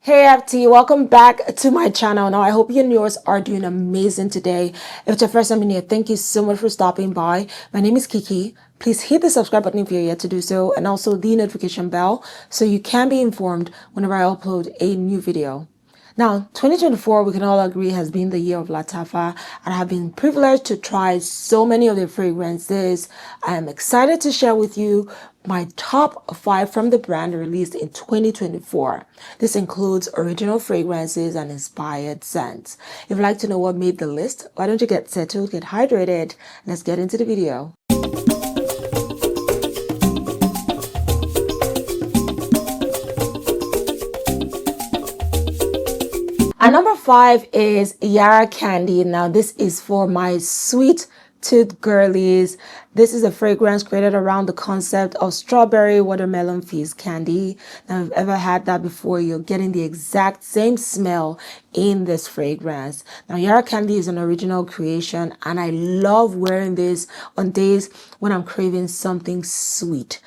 Hey FT, welcome back to my channel. Now I hope you and yours are doing amazing today. If it's your first time in here, thank you so much for stopping by. My name is Kiki. Please hit the subscribe button if you're yet to do so, and also the notification bell so you can be informed whenever I upload a new video. Now, 2024, we can all agree, has been the year of Lattafa, and I have been privileged to try so many of their fragrances. I am excited to share with you my top 5 from the brand released in 2024. This includes original fragrances and inspired scents. If you'd like to know what made the list, why don't you get settled, get hydrated, and let's get into the video. And number 5 is Yara Candy. Now this is for my sweet tooth girlies. This is a fragrance created around the concept of strawberry watermelon fizz candy. Now, if you've ever had that before, you're getting the exact same smell in this fragrance. Now, Yara Candy is an original creation, and I love wearing this on days when I'm craving something sweet.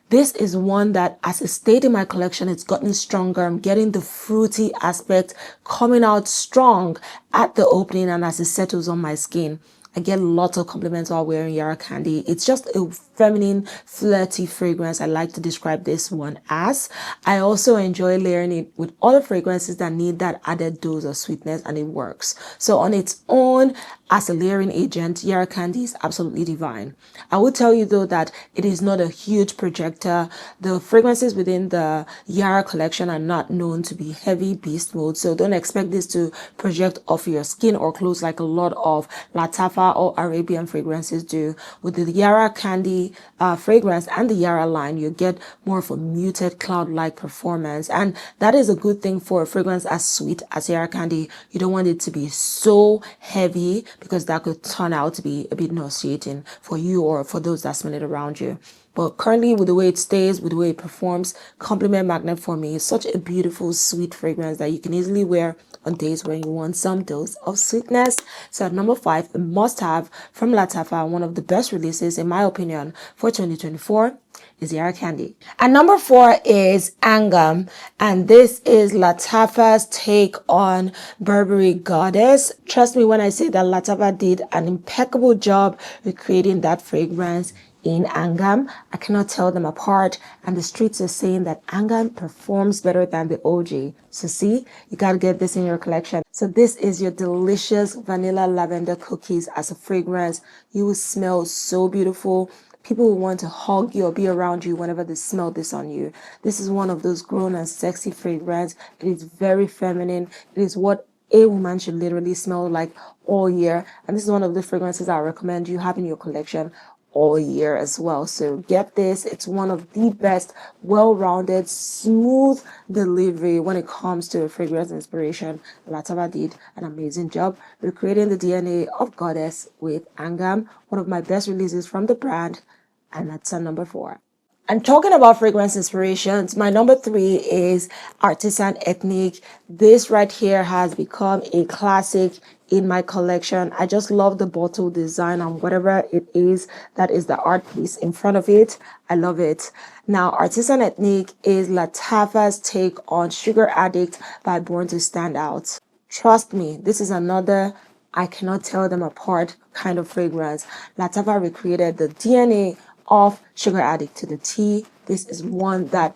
This is one that, as it stayed in my collection, it's gotten stronger. I'm getting the fruity aspect coming out strong at the opening, and as it settles on my skin, I get lots of compliments while wearing Yara Candy. It's just a feminine, flirty fragrance. I like to describe this one as. I also enjoy layering it with other fragrances that need that added dose of sweetness, and it works. So on its own, as a layering agent, Yara Candy is absolutely divine. I will tell you though that it is not a huge projector. The fragrances within the Yara collection are not known to be heavy beast mode, so don't expect this to project off your skin or clothes like a lot of Lattafa or Arabian fragrances do. With the Yara Candy fragrance and the Yara line, you get more of a muted cloud-like performance, and that is a good thing for a fragrance as sweet as Yara Candy. You don't want it to be so heavy, because that could turn out to be a bit nauseating for you or for those that smell it around you. But currently, with the way it stays, with the way it performs, Compliment Magnet for me is such a beautiful, sweet fragrance that you can easily wear on days when you want some dose of sweetness. So at number 5, a must-have from Lattafa, one of the best releases, in my opinion, for 2024, is Yara Candy. And number 4 is Angham, and this is Lattafa's take on Burberry Goddess. Trust me when I say that Lattafa did an impeccable job with creating that fragrance in Angham. I cannot tell them apart, and the streets are saying that Angham performs better than the OG. So see, you gotta get this in your collection. So this is your delicious vanilla lavender cookies as a fragrance. You will smell so beautiful. People will want to hug you or be around you whenever they smell this on you. This is one of those grown and sexy fragrance. It is very feminine. It is what a woman should literally smell like all year. And this is one of the fragrances I recommend you have in your collection all year as well. So get this. It's one of the best, well-rounded, smooth delivery when it comes to fragrance inspiration. Lattafa did an amazing job recreating the DNA of Goddess with Angham, one of my best releases from the brand, and that's our number 4. And talking about fragrance inspirations, my number 3 is Artisan Ethnic. This right here has become a classic in my collection. I just love the bottle design and whatever it is that is the art piece in front of it. I love it. Now, Artisan Ethnic is Lattafa's take on Sugar Addict by Born to Stand Out. Trust me, this is another I cannot tell them apart kind of fragrance. Lattafa recreated the DNA of Sugar Addict to the T. This is one that,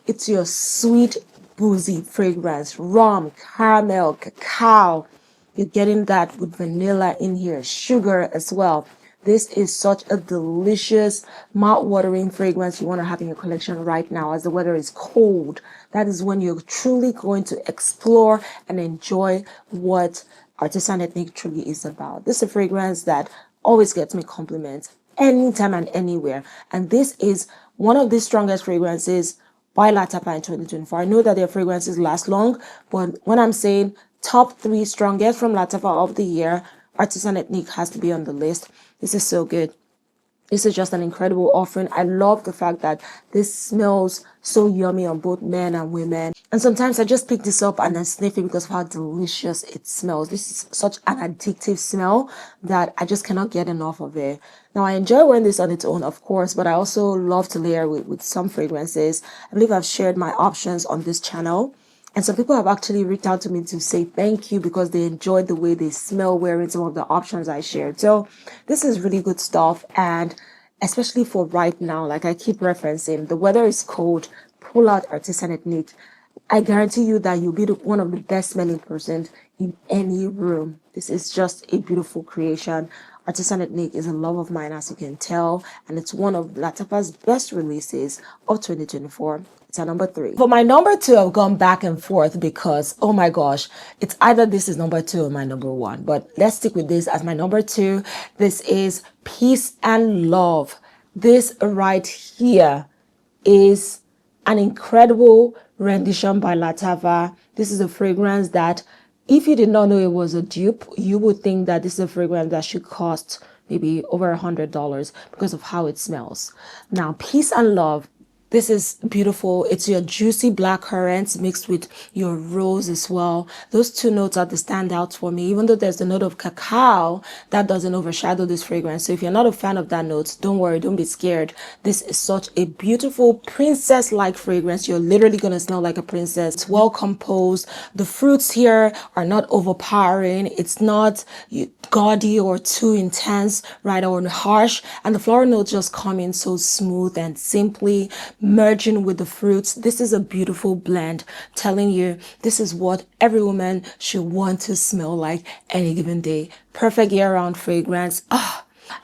it's your sweet, boozy fragrance. Rum, caramel, cacao. You're getting that with vanilla in here, sugar as well. This is such a delicious, mouth-watering fragrance you want to have in your collection right now as the weather is cold. That is when you're truly going to explore and enjoy what Artisan Ethnic truly is about. This is a fragrance that always gets me compliments anytime and anywhere. And this is one of the strongest fragrances by Lattafa in 2024. I know that their fragrances last long, but when I'm saying top 3 strongest from Lattafa of the year, Artisan Ethnic has to be on the list. This is so good. This is just an incredible offering. I love the fact that this smells so yummy on both men and women. And sometimes I just pick this up and I sniff it because of how delicious it smells. This is such an addictive smell that I just cannot get enough of it. Now, I enjoy wearing this on its own, of course, but I also love to layer with some fragrances. I believe I've shared my options on this channel. And some people have actually reached out to me to say thank you because they enjoyed the way they smell wearing some of the options I shared. So this is really good stuff. And especially for right now, like I keep referencing, the weather is cold, pull out artisanate neat. I guarantee you that you'll be one of the best smelling persons in any room. This is just a beautiful creation. Artisanate Nick is a love of mine, as you can tell, and it's one of Lattafa's best releases of 2024. It's our number 3. For my number 2, I've gone back and forth because, oh my gosh, it's either this is number 2 or my number 1. But let's stick with this as my number 2. This is Peace and Love. This right here is an incredible rendition by Lattafa. This is a fragrance that, if you did not know it was a dupe, you would think that this is a fragrance that should cost maybe over $100 because of how it smells. Now, Peace and Love. This is beautiful. It's your juicy black currants mixed with your rose as well. Those two notes are the standouts for me. Even though there's the note of cacao, that doesn't overshadow this fragrance. So if you're not a fan of that note, don't worry, don't be scared. This is such a beautiful princess-like fragrance. You're literally going to smell like a princess. It's well composed. The fruits here are not overpowering. It's not gaudy or too intense, right, or harsh. And the floral notes just come in so smooth and simply merging with the fruits. This is a beautiful blend, telling you this is what every woman should want to smell like any given day. Perfect year-round fragrance.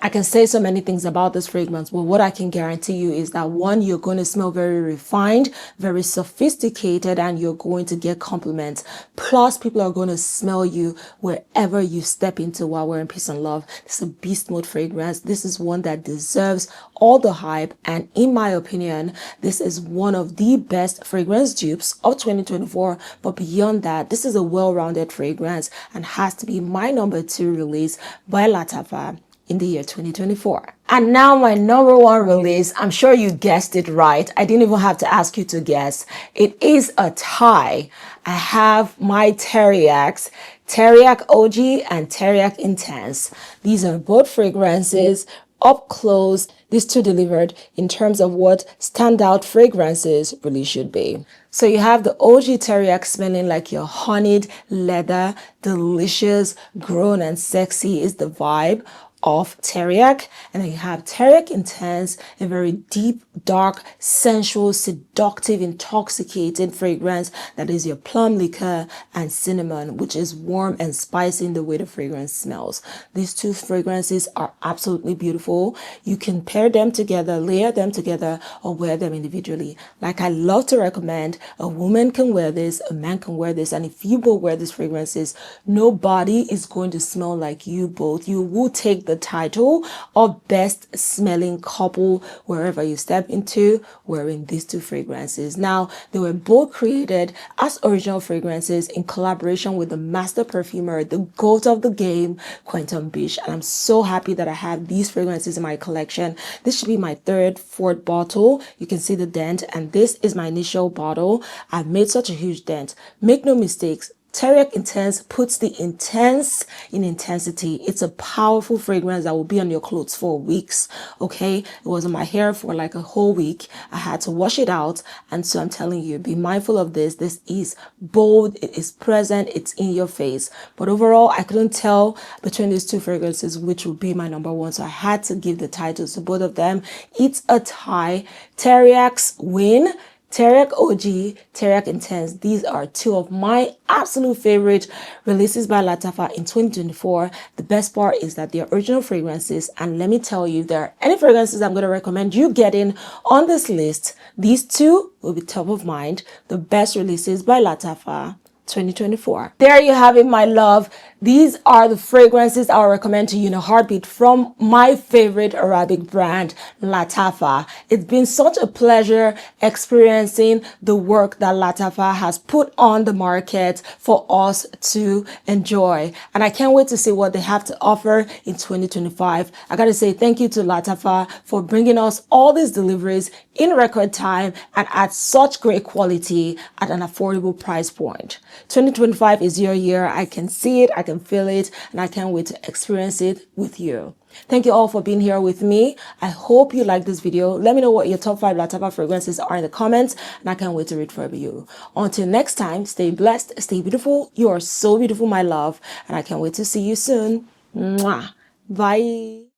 I can say so many things about this fragrance, but what I can guarantee you is that, one, you're going to smell very refined, very sophisticated, and you're going to get compliments. Plus, people are going to smell you wherever you step into while wearing Peace and Love. This is a beast mode fragrance. This is one that deserves all the hype, and in my opinion, this is one of the best fragrance dupes of 2024. But beyond that, this is a well-rounded fragrance and has to be my number 2 release by Lattafa in the year 2024. And now my number 1 release, I'm sure you guessed it right. I didn't even have to ask you to guess. It is a tie. I have my Teriaqs, Teriaq OG and Teriaq Intense. These are both fragrances up close. These two delivered in terms of what standout fragrances really should be. So you have the OG Teriaq smelling like your honeyed leather, delicious, grown and sexy is the vibe of Teriaq. And then you have Teriaq Intense, a very deep, dark, sensual, seductive, intoxicating fragrance that is your plum liquor and cinnamon, which is warm and spicy in the way the fragrance smells. These two fragrances are absolutely beautiful. You can pair them together, layer them together, or wear them individually. Like I love to recommend, a woman can wear this, a man can wear this, and if you both wear these fragrances, nobody is going to smell like you both. You will take the title of best smelling couple wherever you step into wearing these two fragrances. Now, they were both created as original fragrances in collaboration with the master perfumer, the goat of the game, Quentin Bish. And I'm so happy that I have these fragrances in my collection. This should be my 3rd, 4th bottle. You can see the dent, and this is my initial bottle. I've made such a huge dent. Make no mistakes, Teriaq Intense puts the intense in intensity. It's a powerful fragrance that will be on your clothes for weeks, okay? It was on my hair for like a whole week. I had to wash it out, and so I'm telling you, be mindful of this. This is bold, it is present, it's in your face. But overall, I couldn't tell between these two fragrances which would be my number 1, so I had to give the titles to both of them. It's a tie. Teriaq's win. Teriaq OG, Teriaq Intense. These are two of my absolute favorite releases by Lattafa in 2024. The best part is that they're original fragrances. And let me tell you, if there are any fragrances I'm going to recommend you getting on this list, these two will be top of mind. The best releases by Lattafa 2024. There you have it, my love. These are the fragrances I'll recommend to you in a heartbeat from my favorite Arabic brand, Lattafa. It's been such a pleasure experiencing the work that Lattafa has put on the market for us to enjoy. And I can't wait to see what they have to offer in 2025. I gotta say thank you to Lattafa for bringing us all these deliveries in record time and at such great quality at an affordable price point. 2025 is your year. I can see it, I can feel it, and I can't wait to experience it with you. Thank you all for being here with me. I hope you liked this video. Let me know what your top 5 Lattafa fragrances are in the comments, and I can't wait to read from you. Until next time, stay blessed, stay beautiful. You are so beautiful, my love, and I can't wait to see you soon. Mwah. Bye.